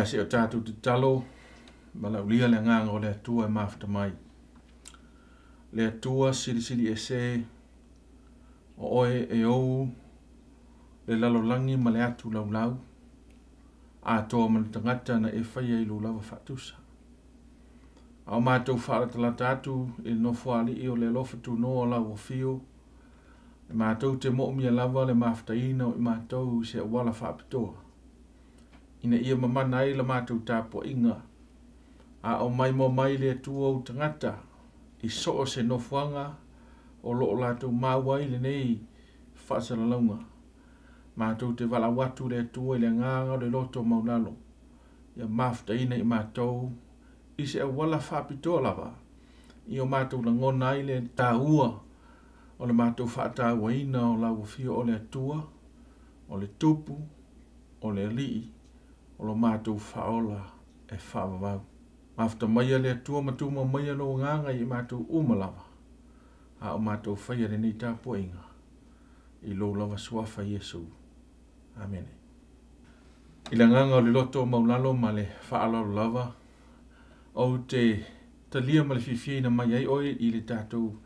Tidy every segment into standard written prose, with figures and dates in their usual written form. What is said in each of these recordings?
se o tātou te talo, ma la ulia le nganga o le atua e mafta mai. Le atua siri e se, o oe e ou, le lalolangi ma le atu laulau, a toa man tangata na e whaia i lulawa whatusa. Au mātou whaatala tātu e no whaali i o le lofa tu noa lau o fio, e mātou te mo'omia lava le maftaina o i mātou se wala Faapitoa. Ina ia mamana ai la mātou Tapuaiga, a o mai mo mai le atua o tangata, i so o se nofuanga o loo lātou māwai le nei whaasalalaunga. Mātou te wala watu le atua i le nganga o le loto maunalo, ia maftaina i mātou, i se wala Faapitoa lava, i o mātou la ngona i le tāua, o le mātou whaatauaina o lau fio o le atua, o le tupu, o le alii, o lo mātou whaola e whaavavau. Mafta maia le atua matuma maia lo nganga i mātou umalawa, a o mātou whaia le nei Tapuaiga, i lo lava suafa Iesu. Amen. I la nganga o le loto maulalo ma le whaalalo lava, o te talia ma le whiwhiina mai ai oe i le tātou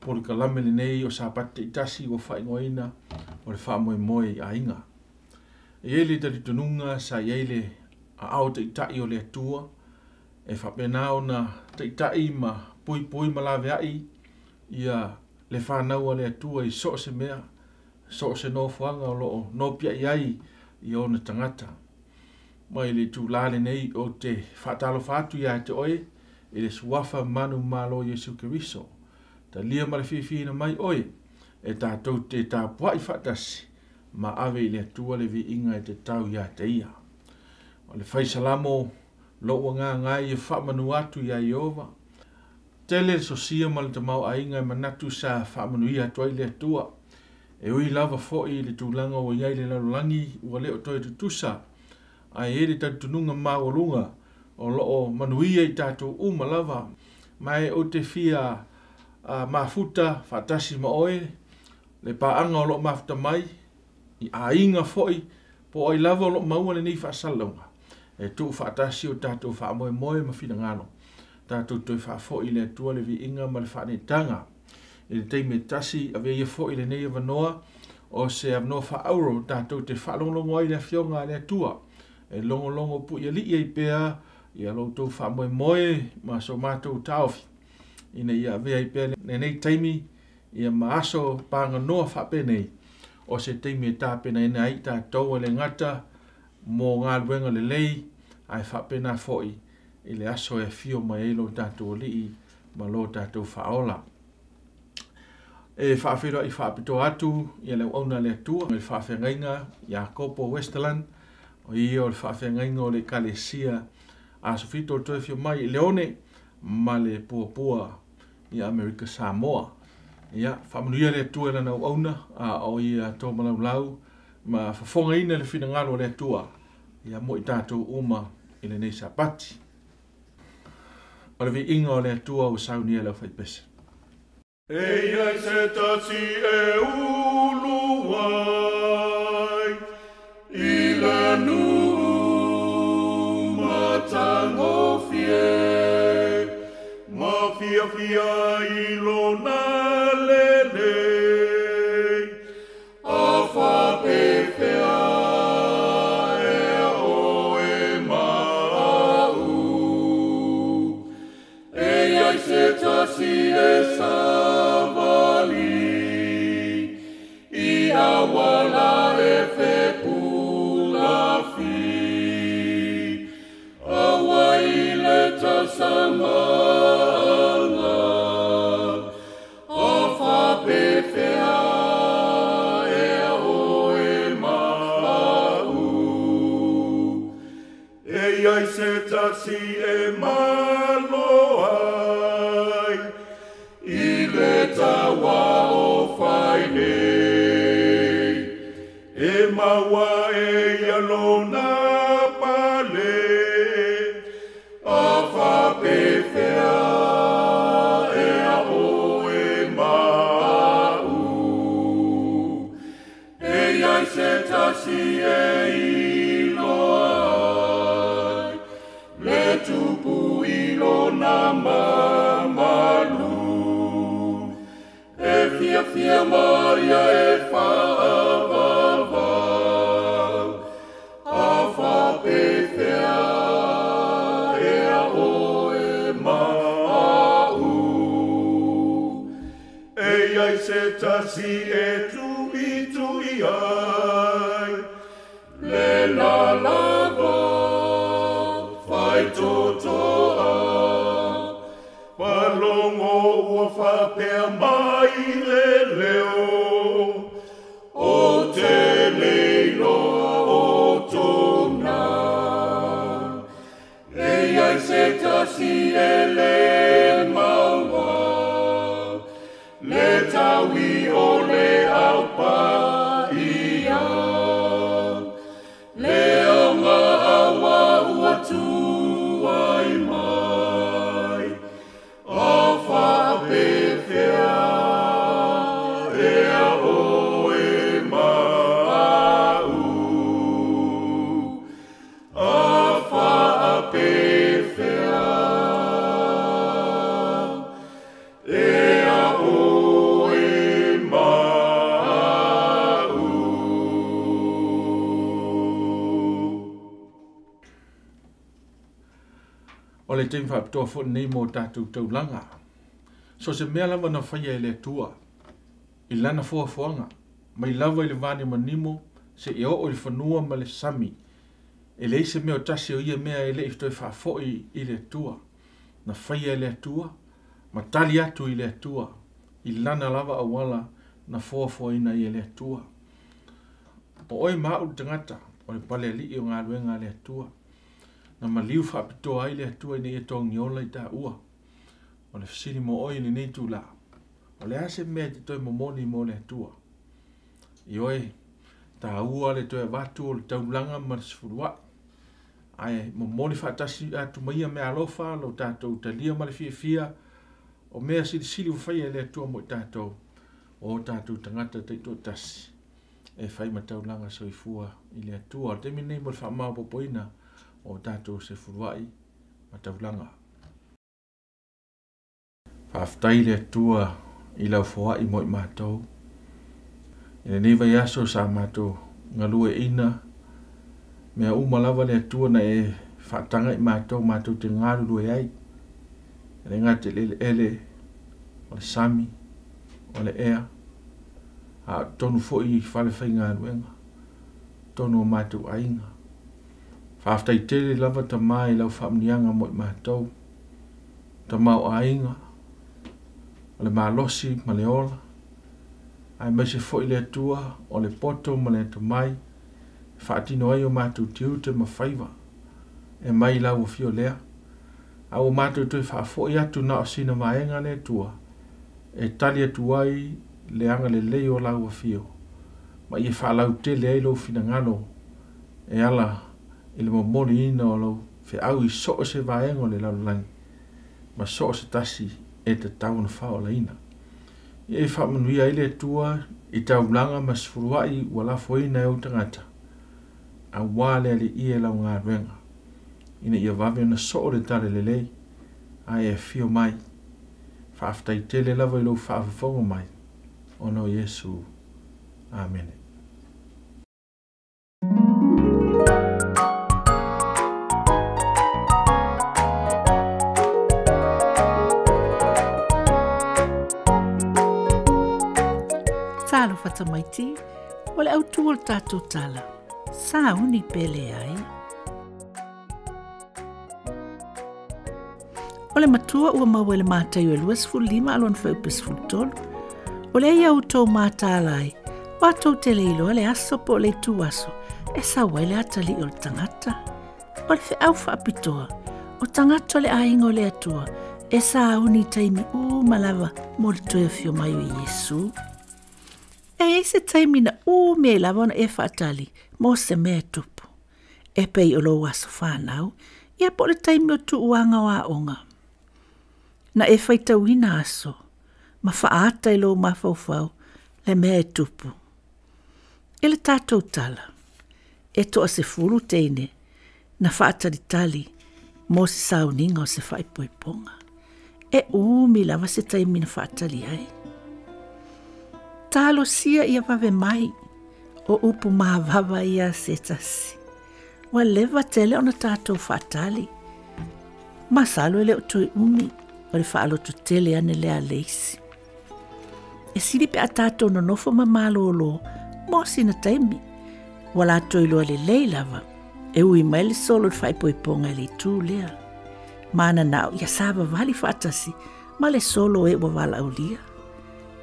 poli kalame le nei o sapate i tasi o whaingoina o le FAAMOEMOE i ainga. E ele tali tununga sa iele a au te itai o le atua, e whapenao na te itai ma pui ma lawe ai ia le whanau a le atua i so se mea, so se no fuanga o loo no pia iai i o na tangata. Mai le tu lale nei o te whatalo whatu ia te oe, i le suafa manu malo Jesu Keriso. Ta lia ma le whiwhina mai oe, e tātou te Tapuai whatasi, ma ave i le atua le VIIGA e te tau ia te ia. O le whaisalamo, loa ngā ngai e whamanu atu ia Iova. Tele sosia ma le tamau ainga e manatu sa whamanu ia toi le atua. E ui lava foi le tūlanga o iai le lalulangi ua leo toi tutusa. Ai e le tatununga mawalunga o loo manuia i tātou umalava. Mai o te fia mafuta fatasi ma oe, le paanga o loo mafuta mai, i ainga foi, po ai lava o loo maua le nei whaasalunga. E tu fatasi o tātou FAAMOEMOE ma whina ngano. Tātou toi whaafoi le atua le VIIGA ma le whaanetanga. I le teime tasi a veia foi le nei avanoa, o se avanoa whaauro tātou te whaalonglongo ai le whionga le atua. E longo pu ia li i pea, ia loutou FAAMOEMOE ma so mātou taofi. Ina ia vea i pea le nei taimi, ia maaso panga noa whapenei, o se teime tāpena ina ai tātou le ngata, mō ngā luenga le lei, ai whapena foi, i le aso e fio mai elo tātou lii, ma lo tātou whaola. E Faafeiloaiga i Faapitoa atu, ia leu auna le atua, le Faafeagaiga, Iakopo Westerlund, o ia o le Faafeagaiga o le Kalesia, a sofito o toe fio mai i Leone, ma le Lepuapua, ia Amerika Samoa. Ia, whamanuia le atua lana au auna, a o ia tō malaulau, ma whafonga ina le whinangalo le atua, ia mo i tātou uma i le nei sapati. O le VIIGA o le atua o saunia lau whaipesa. Ei se tasi e ulu ai, i le nu matango fie, ma fia i lona lelei, a whapewhea e oe mau. Ei se tasi e savali, i awala e whepula fi, awa i le tasamanga, a whapewhea e oe mau. Ei se tasi e malo ai, i le tawa o whainei, e maua e alona pale, a whapewhea e a oe mau. E ai se tasi e ilo ai, fia maria e whaavavau, a whapewhea e a oe mau. E ai se tasi e tui ai, le la lava, whai totoa, palongo ua whapea mai le leo, o te leilo o tona. E ai se tasi e le maua, le tawi o le aupa ia, le aunga awa ua tua i mai, a whapewhea e a oe mau, a whapewhea e a oe mau. O le teimu Faapitoa fo nei mo tātou taulanga. So se mea lava na whaia e le tua, i lana fuafuanga, mai lava i le vane manimo, se i o le whanua ma le sami, e le ise mea o tasi o ia mea e le iftoi whaafoi i le tua, na whaia e le tua, ma tali atu i le tua, i lana lava awala na fuafuaina i le tua. O oi mau tangata, o le pale li i o ngā luenga le tua, na maliu Faapitoa ai le atua i nei e tongi ola i tā ua. O le fasiri mo oi ni nei tū la. O le ase mea te toi momoni mo le atua. I oe, tā ua le toi vatu o le taulanga ma le sifurua. Ai, momoni whaatasi atu maia mea alofa, lo tātou talia ma le fia, o mea siri whai le atua mo i tātou. O tātou tangata teito tasi. E whai ma taulanga soifua i le atua. O temi nei mo le whamao popoina, o tātou se furuai ma taulanga. Whaaftai le atua i lau whawai mo i mātou. E le nei vai aso sa mātou ngalue ina, mea umalawa le atua na e whaatanga i mātou te ngaru lue ai. E le ngā te ele, o le sami, o le ea, a tonu fo i whale whai ngā ruenga, tonu o mātou ainga. Whaaftai tele lava ta mai lau whaamnianga mo i mātou, ta mau ainga, o le mālosi ma le ola, ai mai se fo i le atua, o le poto ma le ta mai, whaatino ai o mātou tiute ma whaiva, e mai lau o fio lea, a o mātou toi whaafo i atu na o sina maenga le atua, e tali atu ai le anga le leo lau o fio, ma i e whaalau tele ai lau fina ngano, e ala, i le momoni ina o lau fe au i so se vaenga o le laulangi, ma so se tasi e te tau na whao la ina. I e whamanuia i le tua i tau langa ma sfuruai wala foina e utangata, a wale ali i e lau ngā ruenga, ina i a vave na so le tale le lei, a e fio mai, whaaftai tele lava i lau whaafafonga mai, ono Yesu. Amen. Talo fatamaiti, o le autu o le tātou tala. Sa uni pele ai. O le matua ua maua le mātai o e 25 alon whaupesfultolu. O le ia utou mātala ai, wātou te leilo le aso po le tu aso, e sa wai le atali o le tangata. O le whiau Faapitoa, o tangata le ainga o le atua, e sa uni taimi malava mo le toe fio mai o Yesu. E se taimi na me lava na e whaatali, mo se mea tupu. E pei o lo aso whanau, ia po le taimi o tu uanga wa onga. Na e whaitauina aso, ma whaata i lo mawhauwhau, le mea tupu. E le tātou tala, e toa se furu teine, na whaatari tali, mo se sauninga o se whaipoiponga. E umi lava se taimi na whaatali ai. Tatalo sia ia vave mai, o upu maavava ia se tasi. Wa leva tele ona tātou whaatali. Masalo ele o tui umi, o le whaaloto tele ane lea leisi. E siri pe a tātou no nofo mamalolo, mo sina taimi. Wala toi loa le leilava, e ui mai le solo le whaipoiponga le tū lea. Mana nao, ia sāva vali whaatasi, ma le solo e wawala au lia.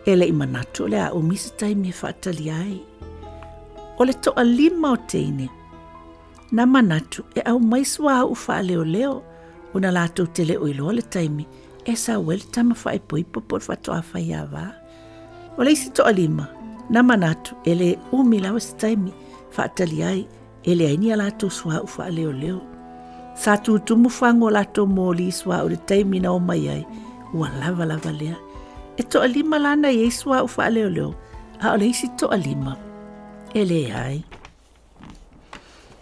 Ele i manatu le a umisa taimi e whaatali ai. O le toa lima o teine. Na manatu e au maiswa au wha leo leo, una lātou tele o iloa le taimi, e sa wele tama whaipoipo por whatoa whaiawa. O le isi toa lima, na manatu ele umilawa si taimi, whaatali ai, ele aini a lātou swa au wha leo leo. Sa tutumu whango lātou mōli swa o le taimi na o mai ai, ua lava lava lea. E toa lima lana i swa au wha leo leo, a o le isi toa lima, ele ai.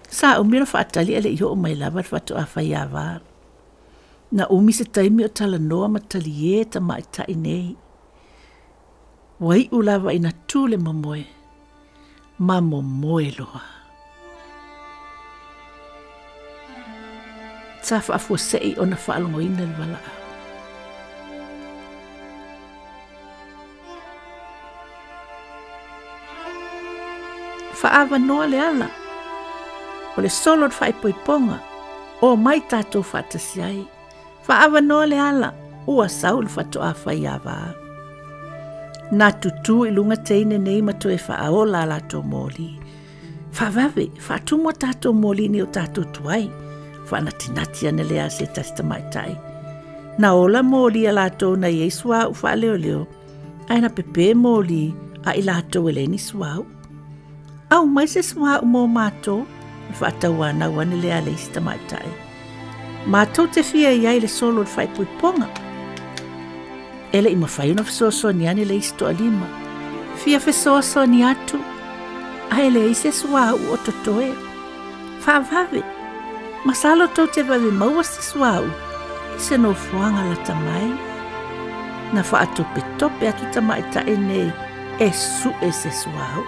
Sa umira whaatali ele iho o mai lava whatoa whaiawa. Na umi se taimi o tala noa matali e ta mai tai nei. Wai ulawa ina tūle mamoe. Mamomoe loa. Sa whaafua sei o na whaalongo ina le wala au. Whaawa noa le ala. O le solo whaipoiponga. O mai tātou whaatasi ai. Whaawa noa le ala. Ua sau le whatoa whaiawa. Nā tutu i lunga teine nei matoe whaaola lātou mōli. Whawawe, whaatumua tātou mōli ni o tātou tuai. Whaanatinati ane lea se tasta mai tai. Na ola mōli a lātou na Iesua u whaaleo leo. Aina pepe mōli a i lātou eleni suau. Au mai se suau mō mātou. Whaatawana wane lea leisi ta mai tai. Mātou te fia iai le solo le whaipuiponga. Ele i mawhai una fesoasoa ni ane le istoa lima. Fia fesoasoa ni atu. A ele ise suau o totoe. Whaavave. Masalo tau te vave maua se suau. Ise no fuanga la tamai. Na whaatope tope atu tamai tae nei. E su e se suau.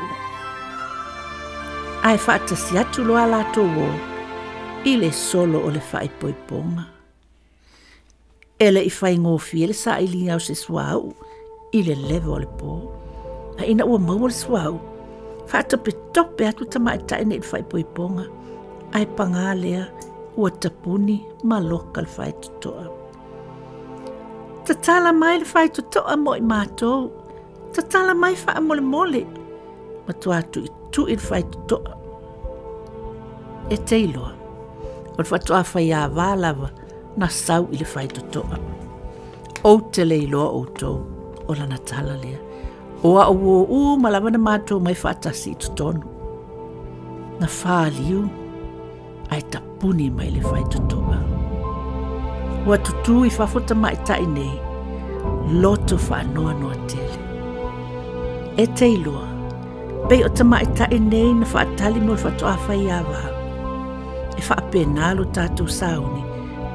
Ai whaatasi atu loa lato wo. Ile solo o le whaipoiponga. Ele i whai ngōwhi ele sa ili au se suau. Ile levo le po. A ina ua maua le suau. Whaatope tope atu tamai tae nei whaipoiponga. Ai panga lea ua tapuni ma loka le whaitotoa. Tatala mai le whaitotoa mo i mātou. Tatala mai wha mole mole. Matu atu i tu i le whaitotoa. E teiloa. O le whatoa whaia wālawa na sau i le whaitotoa. O te leiloa o tau o lana tala lea. O a o malawa na mātou mai whaatasi i tutonu. Na whaaliu. Ai tapuni mai le whaitotoa. Ua tutu i whawhota mai tai nei. Loto whaanoa noa tele. E teiloa. Pei o ta mai tai nei na whaatali mo le whatoa whaiawa. E whaapenalo tātou sauni.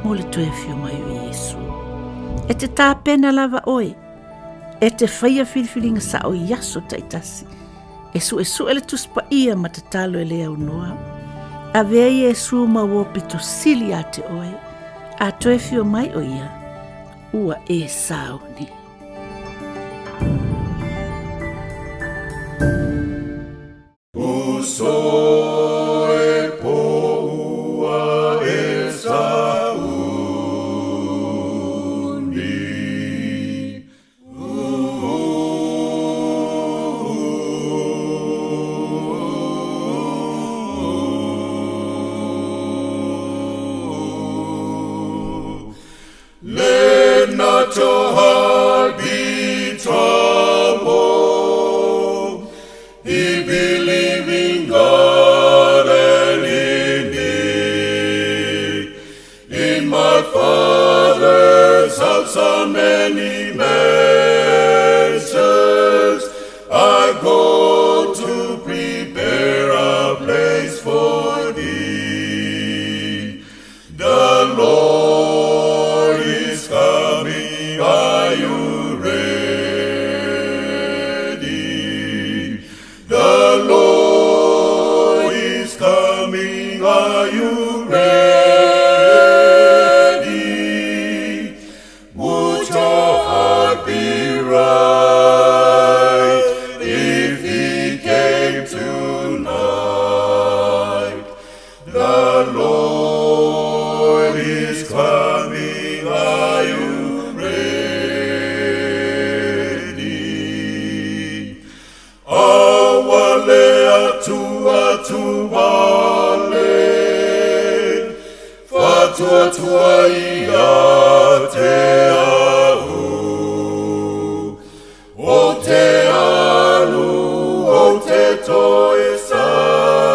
Mo le tuefio mai o Iesu. E te tāpena lava oe. E te whaia whiriwhiringa sa o yaso taitasi. E su ele tuspa ia ma te talo e lea unoa. A vea Iesu ma wopito sili a te oe. A tuefio mai o ia. Ua e sauni. Usoe poua e sauni. Let not your heart be troubled. He believe in God and in me. In my Father's house are many mansions. I go to prepare a place for thee. The Lord is coming. Are you ready? tuatua ia te au. O te alu, o te toe sau,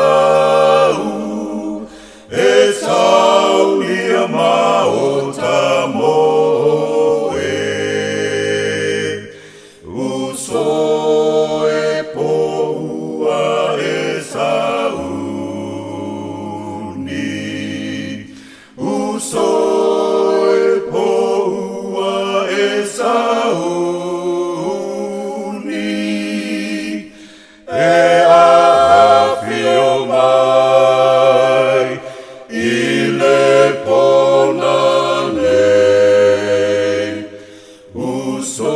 e sau lia mao ta moe. Uso e poua e sauni. Uso e poua e sauni. E ahafio mai I le pona nei. Uso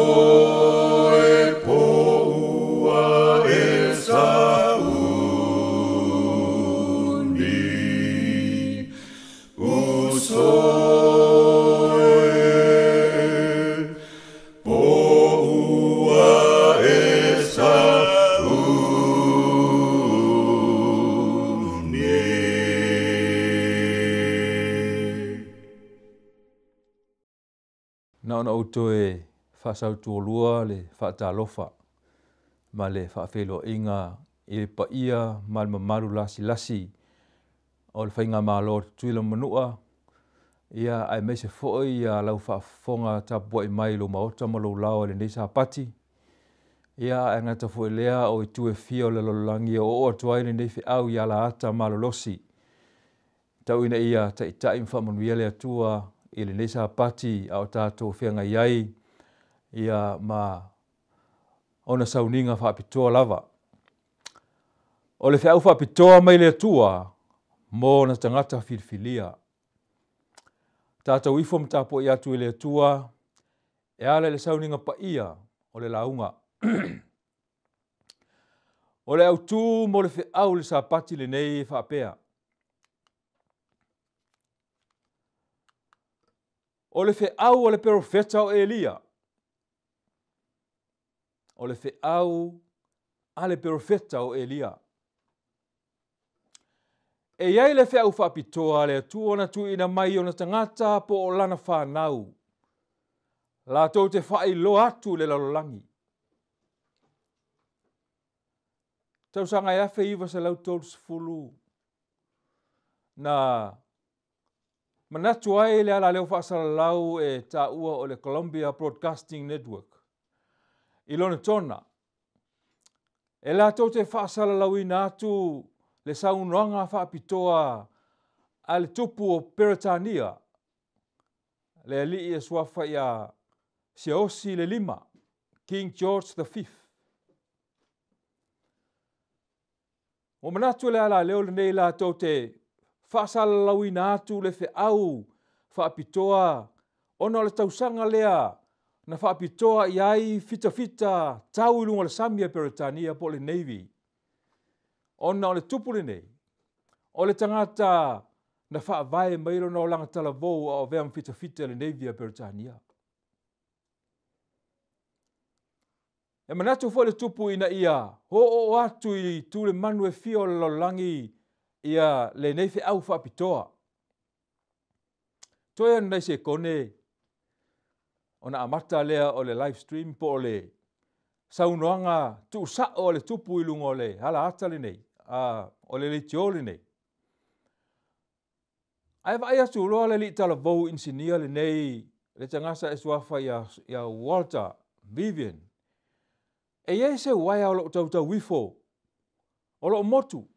e poua e sauni. Uso e poua e sauni. Na ona auto e whasautuolua le whaatalofa, ma le Faafeiloaiga I le paia ma le mamaru lasi o le whainga malo tuila manua, ia ai meise fo'i ia lau whaafonga Tapuai mai lo maota ma lo lao le neisa pati, ia ai ngata fo'i lea o I tue fia o le lololangi o atuai le nei au ia la ata ma lo losi. Tau ina ia taitai mwhamanuia le atua I le neisa pati au tātou whianga iai, ia ma ona sauninga Faapitoa lava. O le whiau Faapitoa mai le atua, mō na tangata whilwhilia. Tātou ifo mtapo I atu I le atua, e ale le sauninga paia o le launga. O le au tū mo le whiau le sapati le nei whaapea. O le whiau o le perofeta o Elia. O le whiau a le perofeta o Elia. E iai le whiau Faapitoa le atua na tu ina mai o na tangata po o lana FANAU. La tau te whailo atu le lalolangi. Tau sanga e awhi iwa sa lau tolu sifulu. Na manatu ai le ala leo whaasala lau e ta ua o le Columbia Broadcasting Network. Ilona tona. E la tau te whaasala lau ina atu le saunoanga Faapitoa a le tupu o Peretania. Le alii e swafa ia Siosi le 5, King George V. O manatu le ala leo le nei la tau te whaasala lau ina atu le whiau Faapitoa ona le tausanga lea na Faapitoa iai fita tau ilunga le Samia Peretania po le Navy. Ona o le tupu le nei. O le tangata na whaavae mailo na o langa talavou o veam fita le Navy a Peretania. E manatu fo le tupu ina ia, ho o atu I tu le manu e fio le lolangi ia le neife au Faapitoa. Toi anai se kone, ona amata lea o le live stream po o le saunoanga tu sa o le tupu ilungo le hala ata le nei, o le tio le nei. Ai vai atu loa le li talavou insinia le nei, le tangasa e suafa ia Walter, Vivian. E iei se waia o lo tau wifo, o lo motu.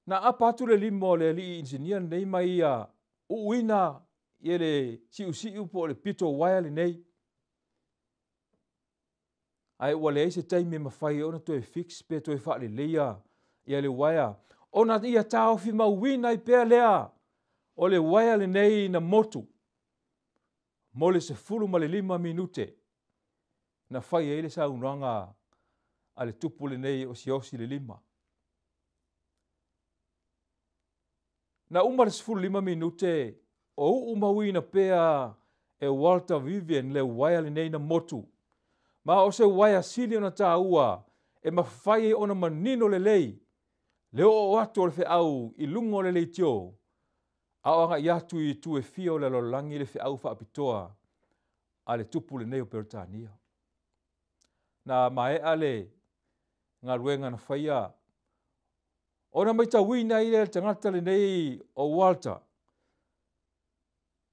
Na apatu le limo le li insinia nei mai ia uina ia le siu po le pito waia le nei. Ai ua le eise taimi mawhai ona toe fix pe toe wha le leia ia le waia. Ona ia tau fi mauina I pea lea o le waia le nei na motu. Mo le se fulu ma le 5 minute. Na whai e le saunoanga a le tupu le nei o siosi le 5. Na umar se fulu 5 minute o umawina pea e Walter Vivian le waia le nei na motu. Ma o se waia sili ona tā ua e mawhai ona manino le lei Leo o atu o le Faau I lungo le leitio. Aoanga I atu I tu e fia o le lolangi le Faau Faapitoa. A le tupu le neo Peritania. Na mae ale ngā ruenga na whaia. Ona mai tawina I le tangata le nei o Walter.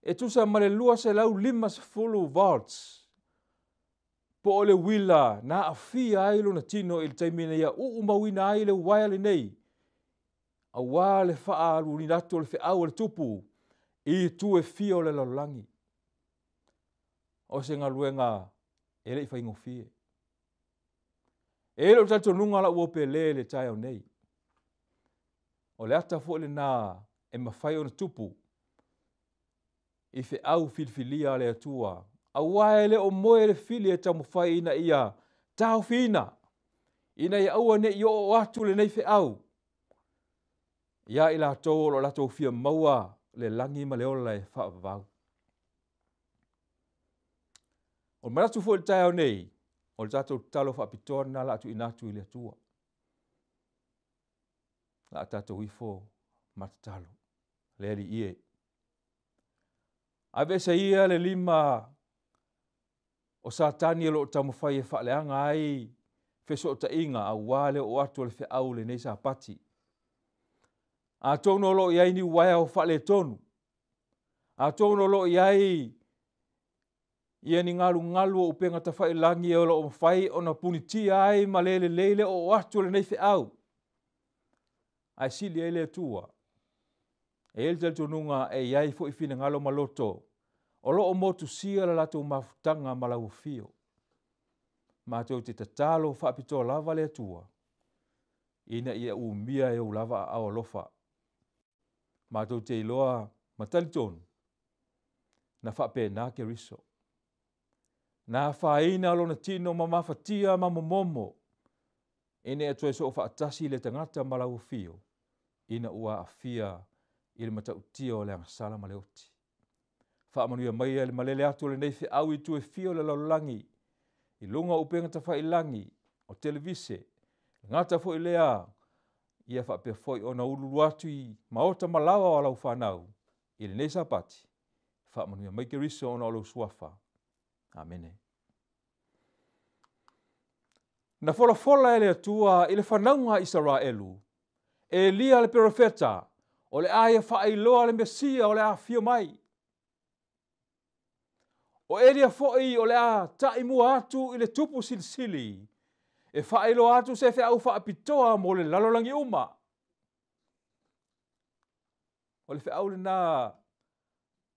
E tusa ma le lua se lau 5 volts. Po o le wila na afia ai lo na tino il taimina ia mawina ai le waia le nei. A wā le faa runi nato le Faau le tupu I tu e fia o le lolangi. O se ngā ruenga e le I whaingofie. E lo tato nunga la uope le tai au nei. O le ata fo le nā e mawhai o na tupu. I Faau filfilia le atua. A waele o moe le fili e tamu whai ina ia tau fina. Ina ia aua ne I o atu le nei Faau. Ia ila tō lo lato fia maua le langi ma le ola e whaavavau. O maratu fo le tai au nei. O le tato talo Faapitoa na la atu inatu I le atua. La tato ifo matatalo. Le ali ie. Ave sa ia le 5 o satani lo tamu fai e whaaleanga ai feso ta inga a wale o atu le Faau le nei sa pati. A tono lo iai ni waia o whaale tonu. A tono lo iai ia ni ngalu o upenga ta whai langi e o lo whai o na punitia ai ma leile o atu le nei Faau. Ai sili ele tua. E el tel tonunga e iai fo I fina ngalo maloto. O lo o motu sia la lato mafutanga malau fio. Mātou te tatalo Faapitoa lava le tua. Ina ia umia e o lava a lofa. Mātou te iloa matalitonu. Na whape nā ke riso. Nā whaina lo na tino ma mafatia ma momomo. Ine e toe so o whaatasi le tangata malau fio. Ina ua afia I le matautia o le angasala ma le oti. Whaamanuia mai le malele atu le nei Faau I tu e fio le laulangi. I lunga upenga ta whai langi o televise. Ngata fo I lea. Ia whapea foi o na ululu atu I maota malawa o lau FANAU. I le nei sapati. Whaamanuia mai ke riso o na olo suafa. Amene. Na fola ele atua I le whanaunga Israelu. E lia le profeta. O le aia whaailoa le Mesia o le a fio mai. O elia foi o le a taimua atu I le tupu silisili. E whaailoa atu se Faau Faapitoa mo le lalolangi uma. O le Faau le nā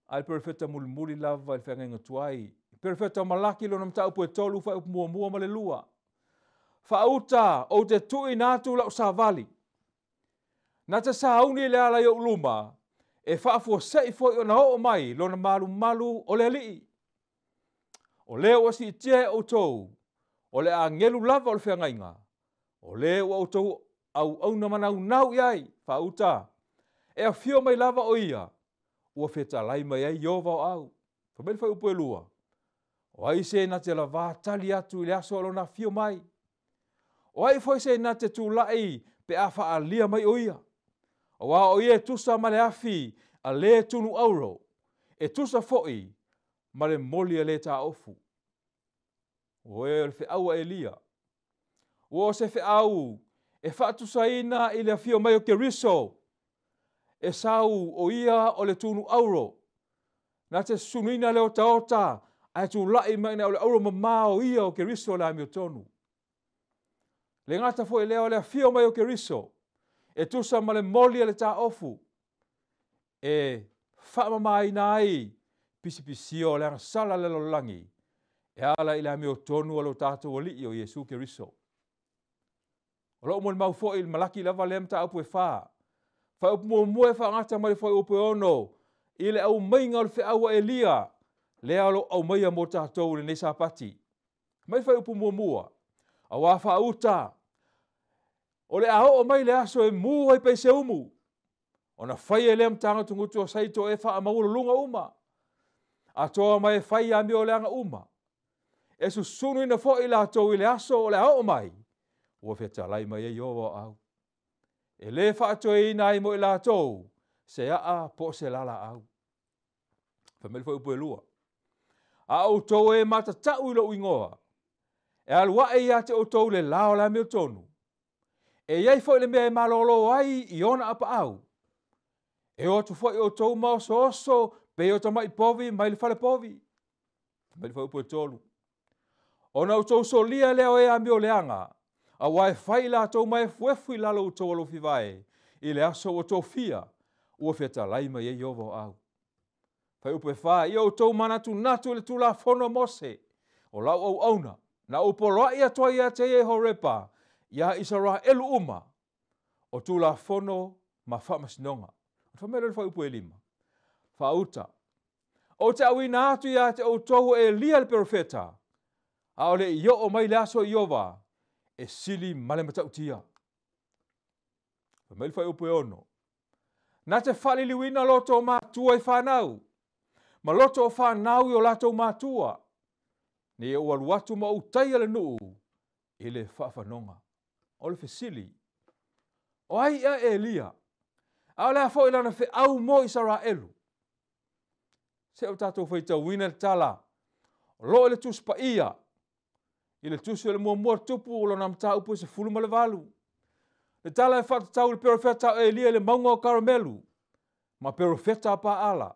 ai profeta mulimuli lava I le whainga tuai. Profeta malaki lo namta upu e tolu whai upu mua ma le lua. Whauta o te tui nātu lau savali. Na te sauni le ala yo uluma, e whaafua sei foi o na ho mai, lo na malu o le alii. O leo asi I tia o tou, o le a ngelu lava o le Faafeagaiga. O leo o tou au na manau nau iai, whauta. E a fio mai lava o ia, ua whetalai mai ai iova o au. Whameli whai upu e lua. O ai se na te lava tali atu I le aso lo na fio mai. O ai foi se na te tūlai pe a whaalia mai o ia. O wā o ia tusa ma le afi a le tunu auro. E tusa foi ma le moli a le ta ofu. O e le Faau e lia. O se Faau e whaatusaina I le afio mai o ke riso. E sau o ia o le tunu auro. Na te sunina le o taota a tu lai mai na o le auro mamā o ia o ke riso le ami o tonu. Le ngata foi leo le afio mai o ke riso. E tusa ma le moli a le ta ofu. E whaamamai nai pisi o le angasala le lolangi. E ala I le ami o tonu alo tātou ali o Iesu ke riso. O lo umon mau foi malaki lava le mta upu e wha. Wha upu mua e wha ngata mai foi upu ono. I le au mainga o le Faau e lia. Le alo au maia mo tātou le nesa pati. Mai wha upu mua. A wā wha uta. O le ao o mai le aso e mua I peise umu. O na whai e lem tanga tungutu o saito e wha a mauro lunga uma. A toa mai e whai a mi o le anga uma. E su sunu ina fo I la tau I le aso o le ao o mai. Ua wheta lai mai e iowa au. E le whaatoina ai mo i lātou, se a po se lala au. Whamele whai upo e lua. A o tau e mata tau ilo uingoa. E alua e ia te o tau le lao la meo tonu. E iei fwoi le mea e malolo ai i ona apa au. E o tu fwoi o tau mao so oso, pe o tamai povi, mai le fale povi. Whamele whai upo e tolu. Ona o tau so lia leo e a meo leanga. A wai whai la tau mai fuefu i lalo o tau alo fivae. I le aso o tau fia. Ua feta laima i e ovo au. Whai upo e wha, i o tau manatu natu le tula whono mose. O lau au auna. Na upoloa ia toa ia te e horepa. Ia isara elu uma. O tula whono ma whamasinonga. Whamele le whai upo e lima. Whauta. O te awina atu ia te o tau e lia le perofeta. A ole i o mai le aso i ova. E sili male matau tia. Whamele whai upo e ono. Na te whali liwina loto mātua i whanau. Ma loto o whanau i o lato mātua. Ni e ua luatu ma utai ale nuu. I le whaafanonga. O le whesili. O ai ia e lia. A ole a fo ilana whi au mo i Saraelu. Se o tātou whaitau wina le tala. O lo le tuspa ia. I le tusu le mua tupu o lo namta upo se fulu ma le valu. Le tala e whatatau le perofeta e lia le maunga o karamelu. Ma perofeta pa ala.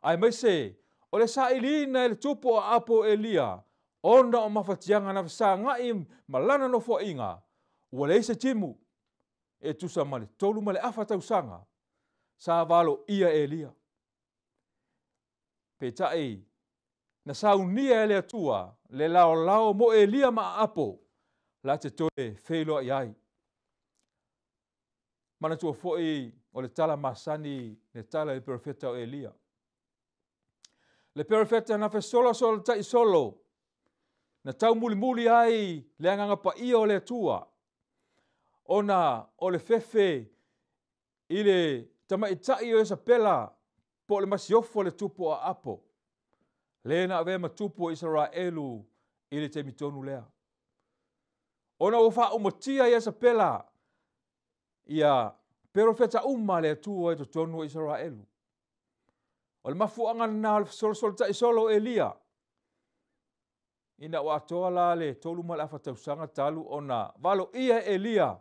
Ai mai se, o le sa ilina e le tupu o apo e lia. Ona o mawhatianga na wisa ngai malana no fo inga. Ua le se timu. E tusa male tolu male awhatau sanga. Sa valo ia e lia. Petai, na saunia e le atua, le lao mo e lia ma apo. La te toe Failauga. Mana tua foi o le tala masani, le tala e perofeta o Elia. Le perofeta na fe solo tai solo. Na tau muli ai le anganga pa ia o le atua. Ona o le fefe i le tamaitai o esa pela po le masiofo le tupu a apo. Le na ave ma tupu o Israelu i le temitonu lea. Ona o wha umatia i esa pela ia perofeta umma le atua e to tonu o Israelu. O le mafuanga na o le sol tai solo Elia. Ina wa toa la le tolu ma le awhatausanga talu ona valo ia Elia.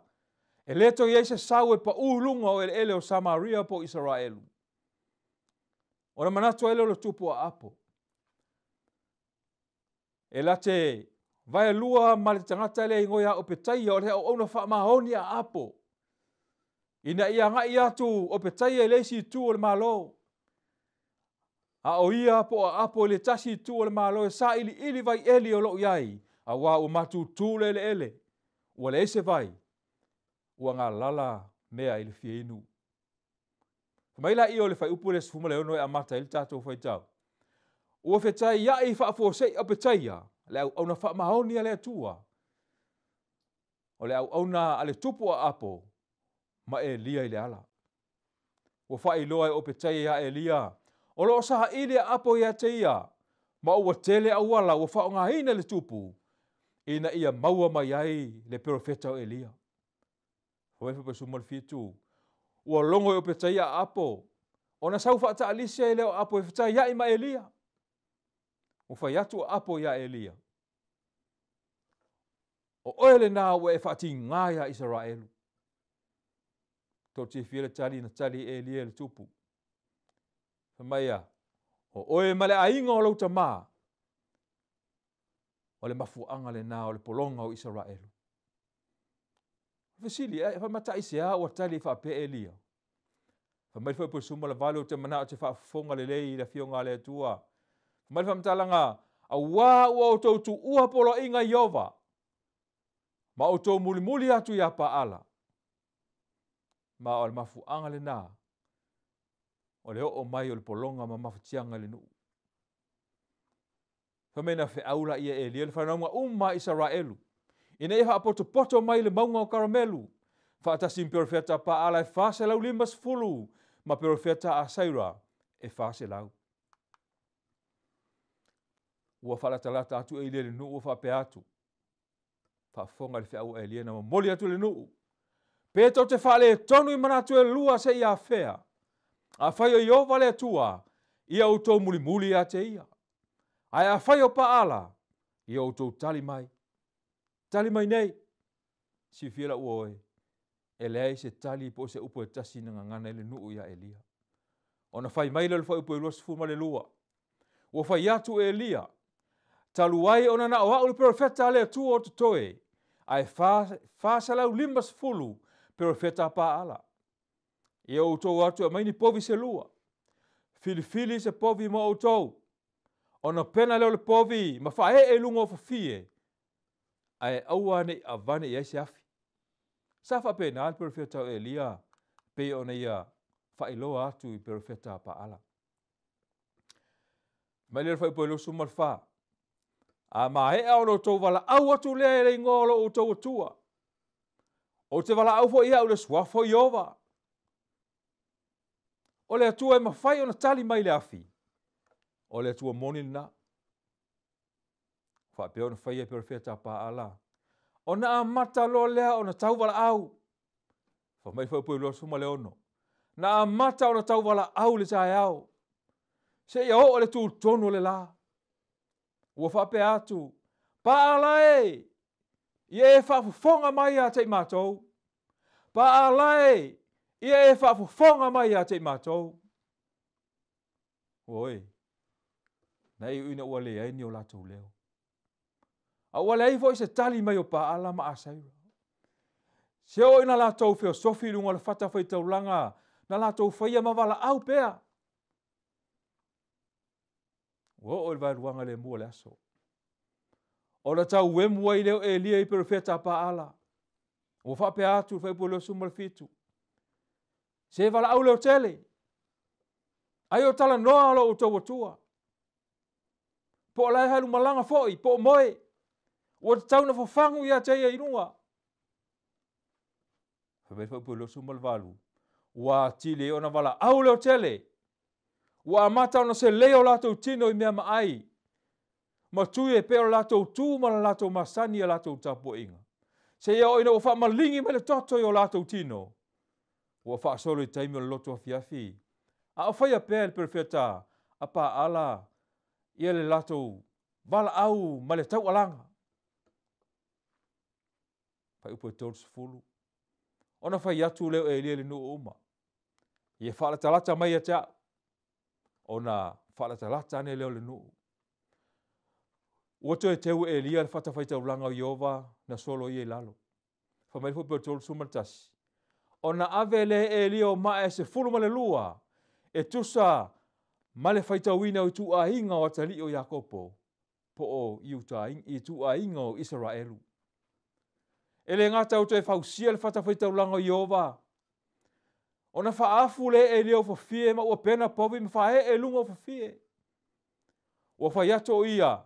E leto i eise sau e pa ulunga o ele o Samaria po Israelu. Ona manato ele o le tupu a apo. E la te vai lua ma le tangata le ingoia o petai o le au ona whaamahoni a apo. Ina ia ngai atu o petai e leisi tu o le malo. A o ia po a apo le tasi tu o le malo e sa ili vai eli o lo iai. A wa o matu tu le ele. Ua le ese vai. Ua ngā lala mea ili fie inu. Maila i o le fai upu le sfuma le ono e amata ili tātou fai tau. Ua fetai ia i whaafosei o petai le au na whaamahoni a le atua. O le au na ale tupu a apo. Ma e lia i le ala. Ua whailoa o petai ia e lia. O lo saha ili a apo ia te ia. Ma ua tele a wala ua whaonga hina le tupu. Ina ia maua mai ai le perofeta o Elia. Hoefa pa sumal fitu. Ua longo o petai a apo. Ona sau whaata alisia i leo apo e fetai ia i ma Elia. O whai atu apo ia Elia. O oele nā ua e whaati ngāia Israelu. Tō te whiele tali na tali Elia le tupu. Whamaia. O oe male ainga o lauta mā. O le mafuanga le nā o le polonga o Israelu. Vasili, whamata isi a o tali whape Elia. Whamai whaipu suma la vale o te mana o te whaafonga le lei la fionga le atua. Whamai whamtalanga a wā ua o tautu ua polo inga Iova. Ma o tau muli atu ia pa ala. Ma o le mafuanga le nā. O le o mai o le polonga ma mawhatianga le nuu. Whamena whi aula ia Elia le whanaunga umma Israelu. Ina e poto mai le maunga o karamelu. Whaatasim perofeta pa ala e whase lau limas fulu. Ma perofeta a Saira e whase lau. Ua whalatalata atu Elia le nuu o whape atu. Whaafonga le whiau Elia na moli atu le nuu. Pe tau te whale tonu I manatu e lua se ia whea. A whai o Iova le tua, ia utou muli muli a te ia. Ai a whai o paala, ia utou tali mai. Tali mai nei, si whira uoe. E lei se tali po se upo e tasi na ngana ele nuu ia Elia. Ona whai mai le whai upo e lua se fuma le lua. Ua whai atu e Elia. Taluai ona na oa ule profeta le tua o tutoe. Ai whāsalau limas fulu profeta paala. Ia utou atu e maini povi se lua. Filifili se povi mo utou. Ona pena leo le povi ma whae e lungo fafie. Ai aua nei avane i aise afi. Sa whapena al profeta o Elia. Pe ona ia whailoa atu I profeta paala. Mai le whai poelo sumal wha. A maea ono tau wala au atu lea e ngolo o tau atua. O te wala au fo ia ule swafo Iova. O le atua e mawhai ona tali mai le afi. O le atua moni na. Whape ona whai e profeta paala. Ona a mata lo lea ona tau wala au. Wha mai whai poelo suma le ono. Na a mata ona tau wala au le tae au. Se ia o le tu tono le la. Ua whape atu. Paala e. Ia e whafufonga mai a te mātou. Paala e. Ia e whafufonga mai a te mātou. Oi. Nei uina ua le aini o latou leo. A ua le aifo I se tali mai o paala ma asaira. Se o ina latou feo sofi lunga le fata whai taulanga. Na latou whaia mawala au pea. O le vai ruanga le mua le aso. O na tau wemu ai leo e lia I profeta paala. O whape atu whai po leo sumal fitu. Se vala au leo tele. Ai o tala noa lo o tau atua. Po lai halu malanga foi, po moe. O te tau na whafangu ia te ia inua. Whai po leo sumal valu. Ua tile o na vala au leo tele. Ua mata ona se leo lato tino I mea maai. Ma tui e peo lato tu ma lato masani a lato tapuinga. Se ia o ina o wha malingi me le toto I o lato tino. Ua wha solo I taimi o loto a fiafi. A o whaia pea le perfeta a pa ala ia le lato vala au ma le tau alanga. Pai upo e tōru fulu. Ona whai atu leo e lia le nuu uma. Ia wha la talata mai a tea. Ona wha la talata ane leo le nuu. Ua to e teu e lia le whata whaita ulanga o Iova na solo I e lalo. Whamai fupi o tolu sumatasi. Ona ave le e lia o maa se fulu ma le lua. E tusa ma le whaita wina o tu a inga o atali o Iakopo. Po o I tu a inga o Israelu. E le ngata o to e whausia le whata whaita ulanga o Iova. Ona whaafu le e lia o whawhie ma ua pena povi ma whae e lunga o whawhie. Ua whaiato o ia.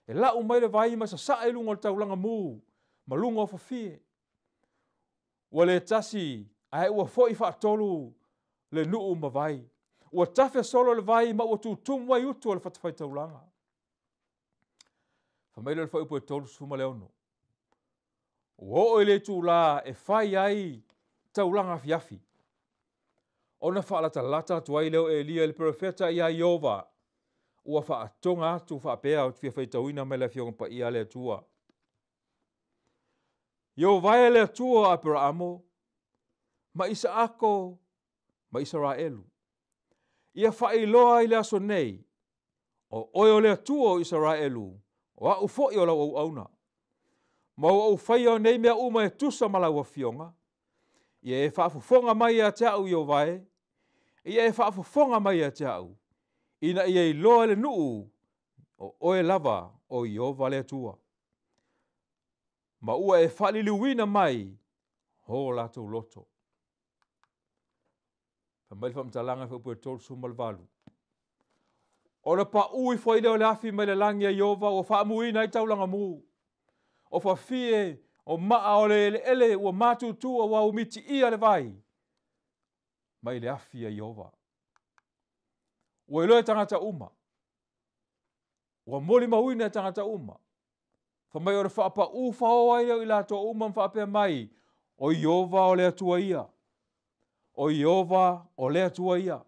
E lau mai le vai ma sa e lunga o taulanga mu. Ma lunga o whawhie. Ua le tasi. Ai ua fo I whaatolu le nuu ma vai. Ua tafe solo le vai ma ua tu tumwai utu o le whatawhai taulanga. Whamaila le whaupo e tolu suma leono. Ua o le tu la e whai ai taulanga fiafi. Ona whaalata lata tuai leo e lia le profeta I a Iova. Ua whaatonga atu whaapea o tia whaitauina mai le fionga pa ia le tua. Iova e le tua a Peramo. Ma Isaako. Ma Israelu. Ia whailoa I le aso nei. O oio le tua o Israelu. O au fo I o lau au auna. Ma o au whaia nei mea uma e tusa malau a fionga. Ia e whaafufonga mai a te au Iova e. Ia e whaafufonga mai a te au. Ina ia I loa le nuu o oe lava o Iova le tua. Ma ua e whaliliwina mai ho lato loto. Whamai whamtalanga whaupu e tolu sumal valu. Ora pa ui fwai leo le afi mai le langi a Iova o whaamuina I taulanga mu. O whawhie o maa o le ele ua matu tua wa umiti ia le vai. Mai le afi a Iova. Ua iloe tangata uma. Ua moli mawina tangata uma. Whamai ora whaapa u whaoa ia I lato uma mwhaapea mai. O Iova o le atua ia. O Iova o le atua ia.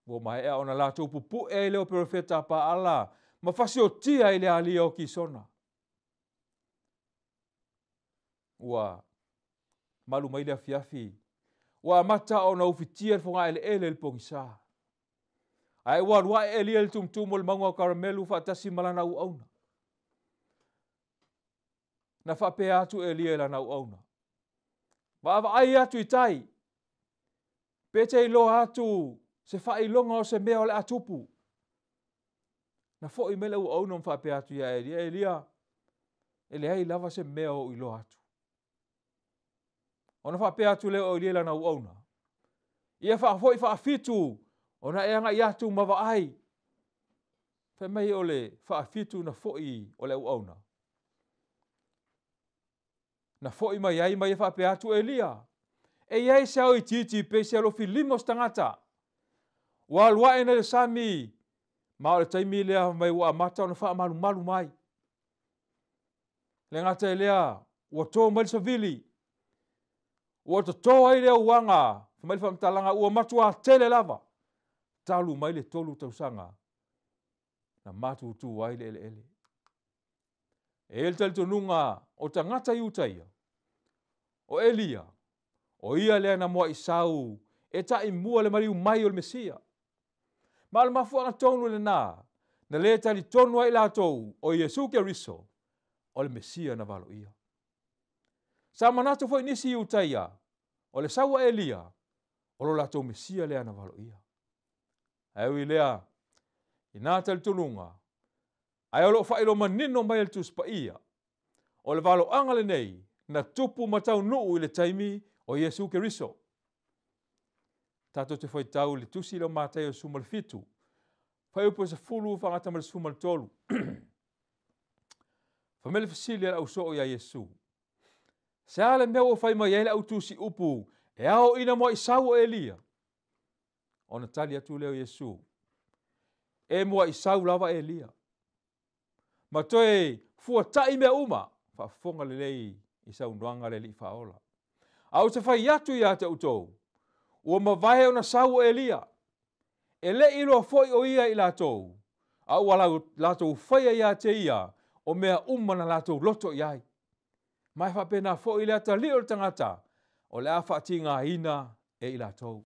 Wo mai e ona lātou pupu e leo profeta pa ala. Ma fasi o tia ile alia o kisona. Ua malu mai le afiafi. Ua mata o na ufitia fonga ele le pongisa. Ai ua rua e lia le tumtumo le maunga o karamelu fatasi malana u auna. Na whape atu e lia lana u auna. Wa ai atu i tai. Pete ilo atu se whailonga o se mea o le atupu. Na fo i mele u auna m whape atu ia e lia. E lia. Ele ai lava se mea o ilo atu. Ona whape atu leo o lia lana u auna. Ia whafoi whaafitu. Ona eanga i atu mawa ai. Whai mai o le whaafitu na foi o le u auna. Na foi mai ai mai whape atu e lia. E iai se au i titi pe se alo filimos tangata. Wa alua e le sami. Ma o le taimi lea mai ua mata ona wha malu malu mai. Le ngata e lea. Ua tō mai sa vili. Ua tō ai lea uanga. Whamai whamtalanga ua matua tele lava. Talu mai le tolu tausanga. Na matu tu ai le ele. E el tali tonunga o tangata i utaia. O Elia. O ia lea na moa isau. E ta i mua le mariu mai o le Mesia. Ma le mafuanga tonu le na. Na le tali tonu ai la tou. O Yesu ke riso. O le Mesia na valo ia. Sa manato foi nisi i utaia. O le sawa Elia. O lo la tou Mesia lea na valo ia. Ai ui lea. I nā tali tonunga. Ai olo whaelo manino mai le tuspa ia. O le valo angale nei. Na tupu matau nuu i le taimi o Yesu ke riso. Tato te whai tau le tusi leo mātai o sumal fitu. Whai upo sa fulu whangata male sumal tolu. Whamele fasili ala uso o ya Yesu. Se ale mea o whai mai ele au tusi upu. E ao ina mo isau o Elia. O na tali atu leo Yesu. E mua isau lava Elia. Ma toe fua tai mea uma. Whafonga le lei isau nuanga le li faola. Au te whai atu ia te utou. Ua mawahe o na sau o Elia. E le ilo foi o ia i latou. Au wala latou whaia ia te ia. O mea umana latou loto iai. Mai whapena foi le ata li o tangata. O le awhati ngā ina e i latou.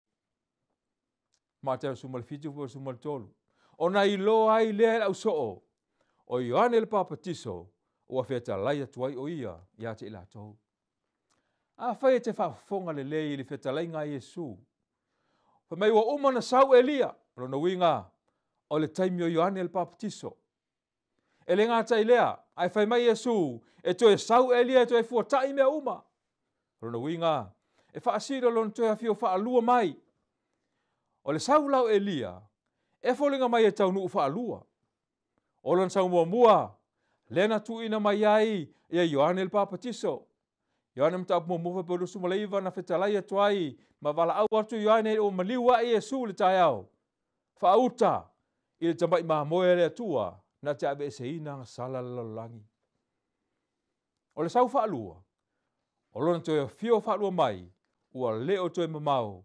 Māteo sumal fitu po sumal tolu. O na ilo ai lea au soo. O Ioane le papatiso. Ua wheta laia tuai o ia te i latou. A whai te whafonga le lei li wheta lai ngā Yesu. Whamai ua umana sau Elia. Rona winga. O le taimi o Ioane le papatiso. E le ngā tai lea. Ai whai mai Yesu. E toe sau Elia e toe fua tai mea uma. Rona winga. E whaasira lon toe a fio whaalua mai. O le sau lau Elia. E wholinga mai e tau nuu whaalua. O lan sau mua mua. Lena tu ina mai ai. E Ioane le papatiso. Ioane mta apu mua pe lusu maleiva na whetalai atuai. Ma wala au atu Ioane o maliwa e Yesu le tai au. Whaauta. I le tamai mahamoe le atua. Na te abe se ina nga sala lalangi. O le sau whaalua. O lona toe fio whaalua mai. Ua leo toe mamau.